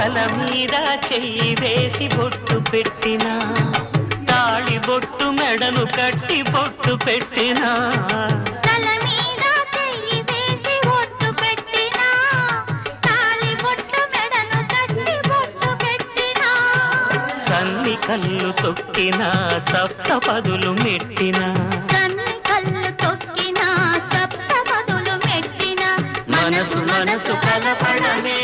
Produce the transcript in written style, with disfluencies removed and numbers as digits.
తల మీద చెయ్యి వేసి బొట్టు పెట్టినా తాళి బొట్టు మెడను కట్టి బొట్టు పెట్టినా తల మీద చెయ్యి వేసి బొట్టు పెట్టినా తాళి బొట్టు మెడను కట్టి బొట్టు పెట్టినా సన్ని కళ్ళు తొక్కినా సప్తపదులు మెట్టినా సన్ని కళ్ళు తొక్కినా సప్తపదులు మెట్టినా మనసు మనసు కలపడమే